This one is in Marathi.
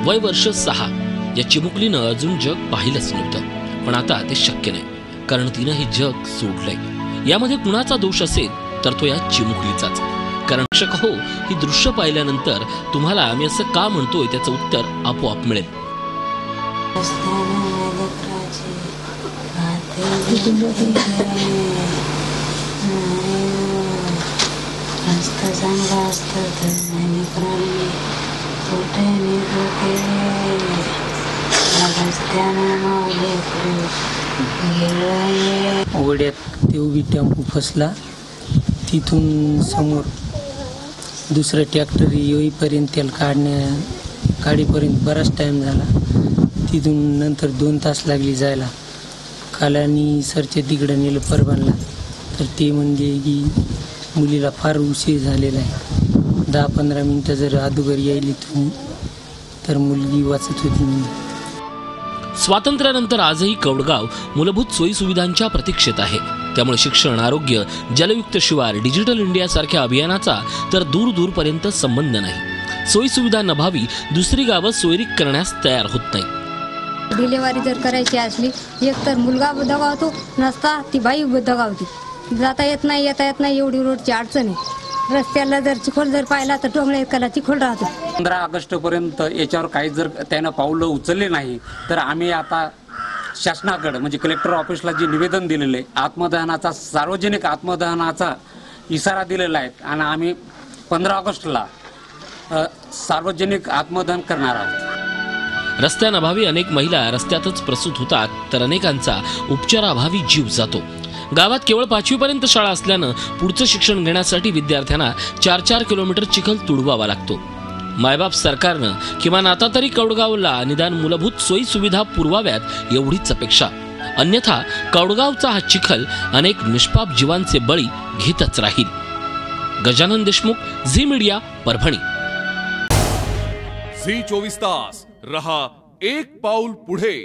वय वर्ष 6 या चिमुकलीनं अजून जग पाहिलंच नव्हतं, पण आता ते शक्य नाही, कारण तिनं हे जग सोडलंय। यामध्ये कुणाचा दोष असेल तर तो या चिमुकलीचाच, कारण शिक्षक हो, ही दृश्य पाहिल्यानंतर तुम्हाला आम्ही असं का म्हणतोय त्याचं उत्तर आपोआप मिळेल। ओढ्यात ते उभी टेम्पो फसला, तिथून समोर दुसरं ट्रॅक्टर येईपर्यंत त्याला काढीपर्यंत बराच टाईम झाला। तिथून नंतर 2 तास लागली जायला। कालानी सरच्या तिकडं नेलं परभणला, तर ते म्हणजे की मुलीला फार उशीर झालेला आहे। 10-15 मिनटं जर अगोदर यायली तुम्ही तर मुलगी वाचत होती। स्वातंत्र्यानंतर आजही कौडगाव मूलभूत सोयीसुविधांच्या प्रतीक्षेत आहे। त्यामुळे शिक्षण, आरोग्य, जलयुक्त शिवार, डिजिटल इंडिया सारख्या अभियानाचा तर दूरपर्यंत संबंध नाही। सोयीसुविधा नभावी दुसरी गावं सोयरीक करण्यास तयार होत नाही। डिलिव्हरी जर करायची असली, एक तर मुलगा दगावतो, नसता ती बाई दगावती, जाता येत नाही, येता येत नाही, एवढी रोडची अडचण आहे। रस्त्याला जर चिखल जर पाहिला तर टोंगळे एकाला चिखल राहतो। 15 ऑगस्टपर्यंत याच्यावर काही जर त्यानं पावलं उचलले नाही तर आम्ही आता शासनाकडे म्हणजे कलेक्टर ऑफिसला जे निवेदन दिलेलं आहे, आत्मदहनाचा, सार्वजनिक आत्मदहनाचा इशारा दिलेला आहे आणि आम्ही 15 ऑगस्टला सार्वजनिक आत्मदहन करणार आहोत। रस्त्याअभावी अनेक महिला रस्त्यातच प्रसूत होतात, तर अनेकांचा उपचाराअभावी जीव जातो। गावात केवळ 5वी पर्यंत शाळा असल्यानं पुढचं शिक्षण घेण्यासाठी विद्यार्थ्यांना 4-4 किलोमीटर चिखल तुडवावा लागतो। मायबाप सरकारनं किमान आता तरी कौडगावला निदान मूलभूत सोयी सुविधा पुरवाव्यात एवढीच अपेक्षा, अन्यथा कौडगावचा हा चिखल अनेक निष्पाप जीवांचे बळी घेतच राहील। Gajanan Deshmukh, Zee media, Parbhani. Zee 24 तास रहा एक पाऊल पुढे।